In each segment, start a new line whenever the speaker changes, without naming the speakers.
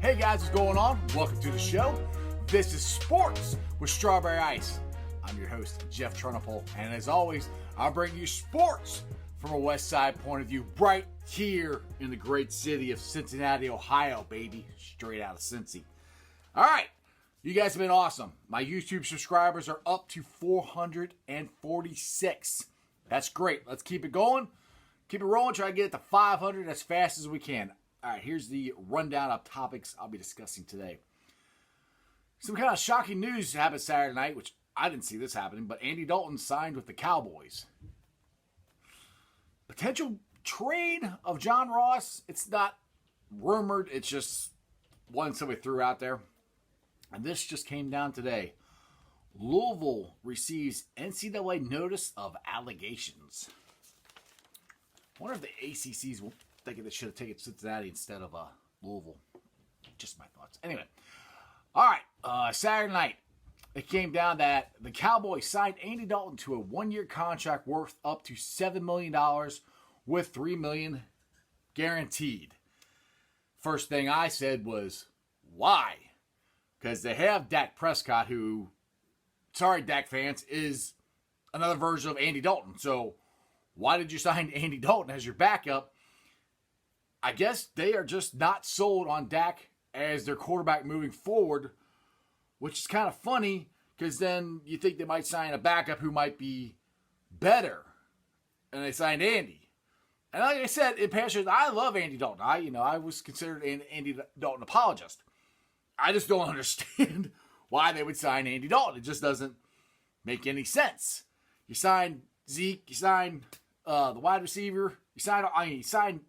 Hey guys, what's going on? Welcome to the show. This is Sports with Strawberry Ice. I'm your host, Jeff Trunapole, and as always, I'll bring you sports from a West Side point of view right here in the great city of Cincinnati, Ohio, baby. Straight out of Cincy. All right, you guys have been awesome. My YouTube subscribers are up to 446. That's great. Let's keep it going. Keep it rolling. Try to get it to 500 as fast as we can. All right, here's the rundown of topics I'll be discussing today. Some kind of shocking news happened Saturday night, which I didn't see this happening, but Andy Dalton signed with the CowBoys. Potential trade of John Ross. It's not rumored. It's just one somebody threw out there. And this just came down today. Louisville receives NCAA notice of allegations. I wonder if the ACC's thinking they should have taken Cincinnati instead of Louisville. Just my thoughts. Anyway. All right. Saturday night, it came down that the Cowboys signed Andy Dalton to a one-year contract worth up to $7 million with $3 million guaranteed. First thing I said was, why? Because they have Dak Prescott, who, sorry Dak fans, is another version of Andy Dalton. So why did you sign Andy Dalton as your backup? I guess they are just not sold on Dak as their quarterback moving forward, which is kind of funny because then you think they might sign a backup who might be better, and they signed Andy. And like I said, in past years, I love Andy Dalton. I was considered an Andy Dalton apologist. I just don't understand why they would sign Andy Dalton. It just doesn't make any sense. You sign Zeke, you sign the wide receiver, you sign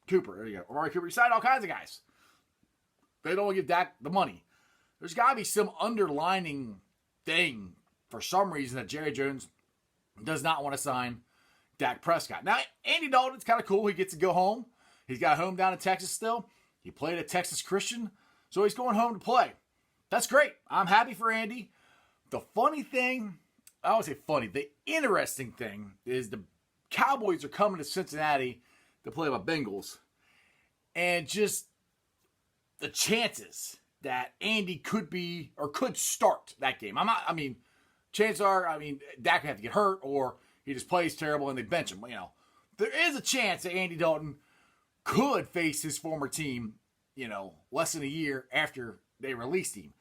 Cooper. There you go, Amari Cooper. You sign all kinds of guys. They don't give Dak the money. There's got to be some underlining thing for some reason that Jerry Jones does not want to sign Dak Prescott. Now, Andy Dalton's kind of cool. He gets to go home. He's got a home down in Texas still. He played at Texas Christian, so he's going home to play. That's great. I'm happy for Andy. The funny thing, I won't say funny, the interesting thing is the Cowboys are coming to Cincinnati to play my Bengals. And just the chances that Andy could start that game. Chances are, Dak would have to get hurt or he just plays terrible and they bench him. There is a chance that Andy Dalton could face his former team, less than a year after they released him.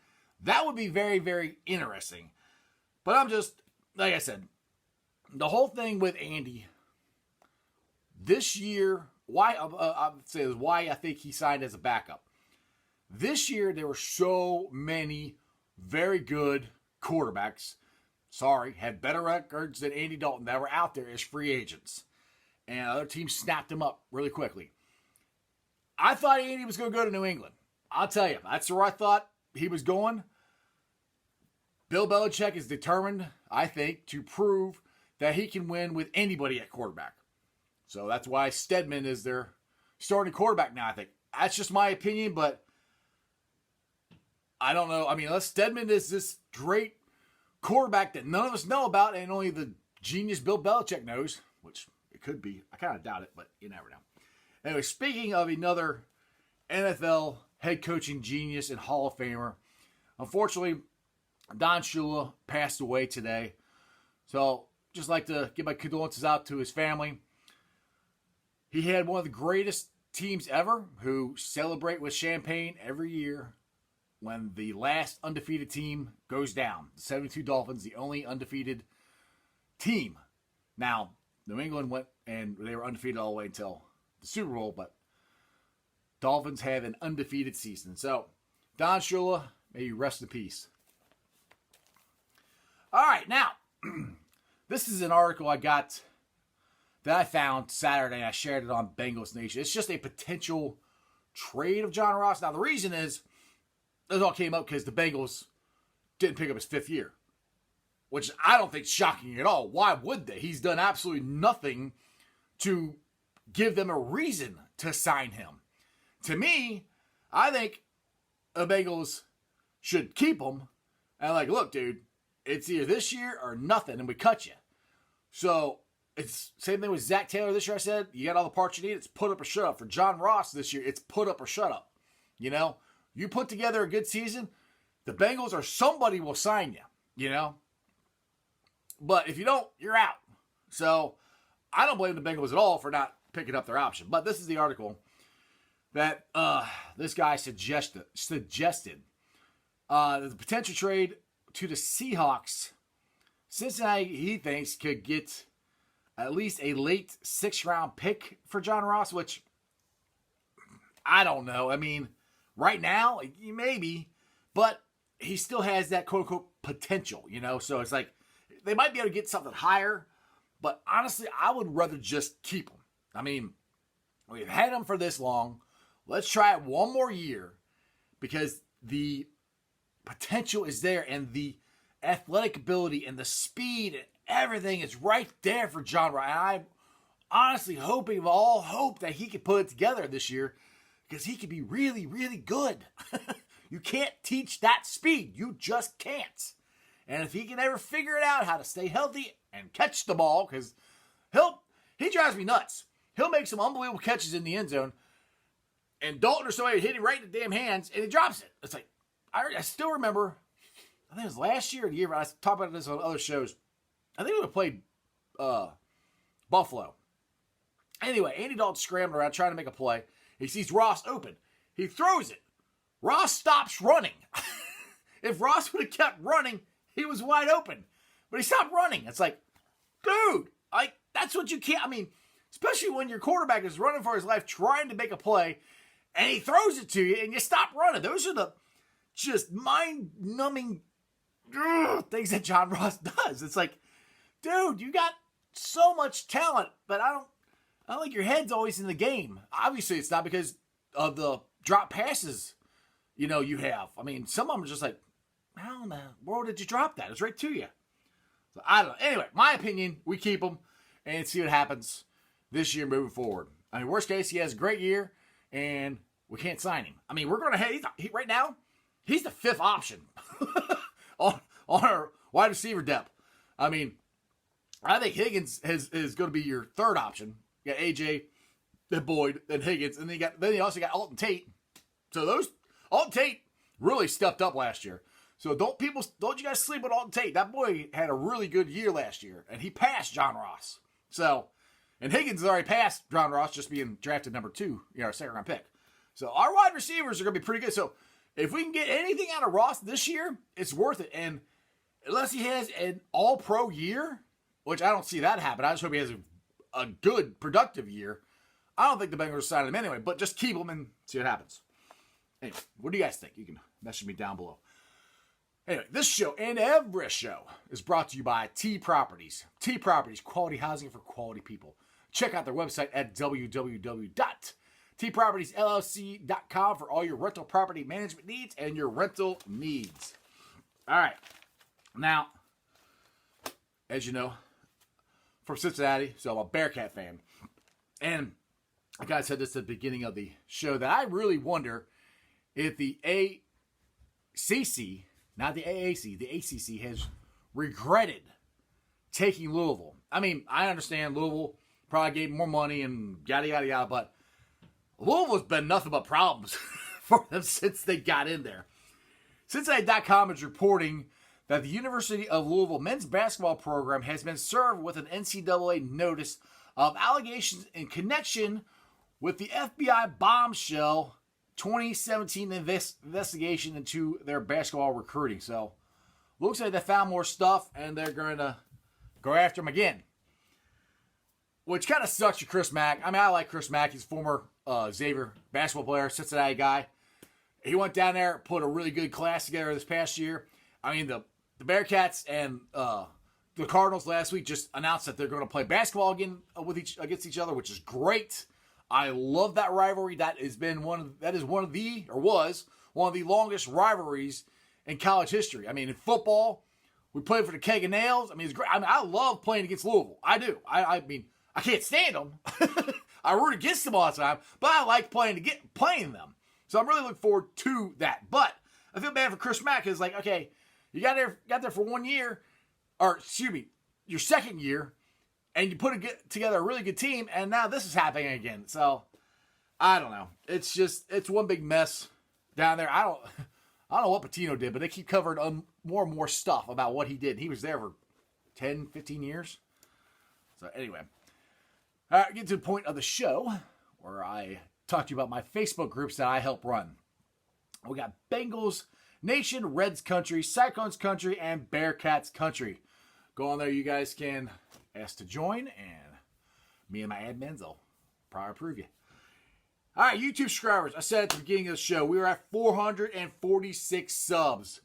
That would be very, very interesting. But I'm just, like I said, the whole thing with Andy this year, why I think he signed as a backup. This year, there were so many very good quarterbacks, had better records than Andy Dalton that were out there as free agents. And other teams snapped them up really quickly. I thought Andy was going to go to New England. I'll tell you, that's where I thought he was going. Bill Belichick is determined, I think, to prove that he can win with anybody at quarterback. So that's why Stedman is their starting quarterback now, I think. That's just my opinion, but I don't know. Unless Stedman is this great quarterback that none of us know about and only the genius Bill Belichick knows, which it could be. I kind of doubt it, but you never know. Anyway, speaking of another NFL head coaching genius and Hall of Famer, unfortunately, Don Shula passed away today. So just like to give my condolences out to his family. He had one of the greatest teams ever who celebrate with champagne every year when the last undefeated team goes down. The 72 Dolphins, the only undefeated team. Now, New England went and they were undefeated all the way until the Super Bowl, but Dolphins had an undefeated season. So, Don Shula, may you rest in peace. All right, now, this is an article I got that I found Saturday, and I shared it on Bengals Nation. It's just a potential trade of John Ross. Now, the reason is, this all came up because the Bengals didn't pick up his fifth year, which I don't think is shocking at all. Why would they? He's done absolutely nothing to give them a reason to sign him. To me, I think the Bengals should keep him and look, dude, it's either this year or nothing, and we cut you. So it's same thing with Zach Taylor this year. I said, you got all the parts you need. It's put up or shut up. For John Ross this year, it's put up or shut up. You put together a good season, the Bengals or somebody will sign you, But if you don't, you're out. So I don't blame the Bengals at all for not picking up their option. But this is the article that this guy suggested the potential trade to the Seahawks. Cincinnati, he thinks, could get at least a late 6th-round pick for John Ross, which I don't know. I mean, right now, maybe, but he still has that quote-unquote potential, So it's like they might be able to get something higher, but honestly, I would rather just keep him. I mean, we've had him for this long. Let's try it one more year because the potential is there and the athletic ability and the speed and everything is right there for John Ross. And I'm honestly hoping, of all hope, that he could put it together this year because he could be really, really good. You can't teach that speed. You just can't. And if he can ever figure it out how to stay healthy and catch the ball, because he drives me nuts. He'll make some unbelievable catches in the end zone, and Dalton or somebody hit him right in the damn hands, and he drops it. It's like, I still remember, I think it was last year or the year, I talked about this on other shows. I think we played Buffalo. Anyway, Andy Dalton scrambling around trying to make a play. He sees Ross open. He throws it. Ross stops running. If Ross would have kept running, he was wide open. But he stopped running. It's like, dude, that's what you can't. I mean, especially when your quarterback is running for his life trying to make a play, and he throws it to you, and you stop running. Those are the just mind-numbing things that John Ross does. It's like, dude, you got so much talent, but I don't think your head's always in the game. Obviously, it's not because of the drop passes, you have. I mean, some of them are just like, how in the world did you drop that? It's right to you. So I don't know. Anyway, my opinion, we keep him and see what happens this year moving forward. I mean, worst case, he has a great year and we can't sign him. I mean, we're going to have, right now, he's the 5th option on our wide receiver depth. I mean, I think Higgins is going to be your 3rd option. You got AJ, then Boyd, then Higgins, and then you also got Alton Tate. So Alton Tate really stepped up last year. So don't you guys sleep on Alton Tate. That boy had a really good year last year, and he passed John Ross. So, and Higgins has already passed John Ross, just being drafted number 2, our 2nd-round pick. So our wide receivers are going to be pretty good. So if we can get anything out of Ross this year, it's worth it. And unless he has an all-pro year, which I don't see that happen, I just hope he has a good, productive year. I don't think the Bengals will sign him anyway, but just keep him and see what happens. Anyway, what do you guys think? You can message me down below. Anyway, this show and every show is brought to you by T Properties. T Properties, quality housing for quality people. Check out their website at www.tpropertiesllc.com for all your rental property management needs and your rental needs. All right. Now, as you know, from Cincinnati, so I'm a Bearcat fan. And like I said this at the beginning of the show, that I really wonder if the ACC, not the AAC, the ACC has regretted taking Louisville. I mean, I understand Louisville probably gave more money and yada, yada, yada, but Louisville's been nothing but problems for them since they got in there. Cincinnati.com is reporting that the University of Louisville men's basketball program has been served with an NCAA notice of allegations in connection with the FBI bombshell 2017 investigation into their basketball recruiting. So, looks like they found more stuff and they're going to go after him again. Which kind of sucks for Chris Mack. I mean, I like Chris Mack. He's a former Xavier basketball player, Cincinnati guy. He went down there, put a really good class together this past year. I mean, the Bearcats and the Cardinals last week just announced that they're going to play basketball again against each other, which is great. I love that rivalry. That was one of the longest rivalries in college history. I mean, in football, we played for the keg of nails. I mean, it's great. I mean, I love playing against Louisville. I do. I mean, I can't stand them. I root against them all the time, but I like playing them. So I'm really looking forward to that. But I feel bad for Chris Mack because, like, okay, you got there for 1 year, or excuse me, your 2nd year, and you together a really good team, and now this is happening again. So, I don't know. It's one big mess down there. I don't know what Patino did, but they keep covering more and more stuff about what he did. He was there for 10, 15 years. So anyway, all right, get to the point of the show where I talk to you about my Facebook groups that I help run. We got Bengals Nation, Reds Country, Cyclones Country, and Bearcats Country. Go on there. You guys can ask to join, and me and my admins will probably approve you. All right, YouTube subscribers. I said at the beginning of the show, we were at 446 subs.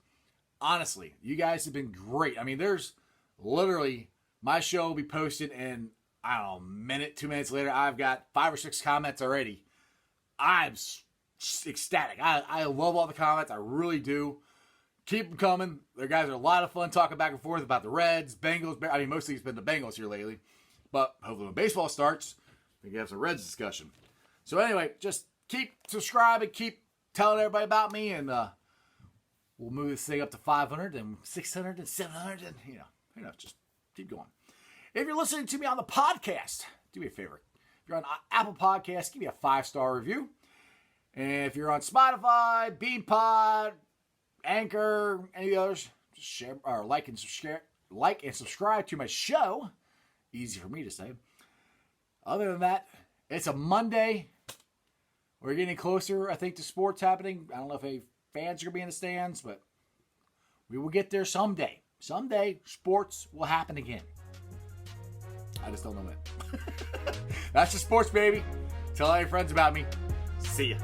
Honestly, you guys have been great. I mean, there's literally, my show will be posted, and I don't know, a minute, 2 minutes later, I've got 5 or 6 comments already. I'm ecstatic. I love all the comments. I really do. Keep them coming. The guys are a lot of fun talking back and forth about the Reds, Bengals. I mean, mostly it's been the Bengals here lately. But hopefully when baseball starts, we can have some Reds discussion. So anyway, just keep subscribing, keep telling everybody about me, and we'll move this thing up to 500 and 600 and 700, and just keep going. If you're listening to me on the podcast, do me a favor. If you're on Apple Podcasts, give me a 5-star review. And if you're on Spotify, BeanPod, Anchor, any of the others, just share or like and subscribe to my show. Easy for me to say. Other than that, it's a Monday. We're getting closer, I think, to sports happening. I don't know if any fans are going to be in the stands, but we will get there someday. Someday, sports will happen again. I just don't know when. That's the sports, baby. Tell all your friends about me. See ya.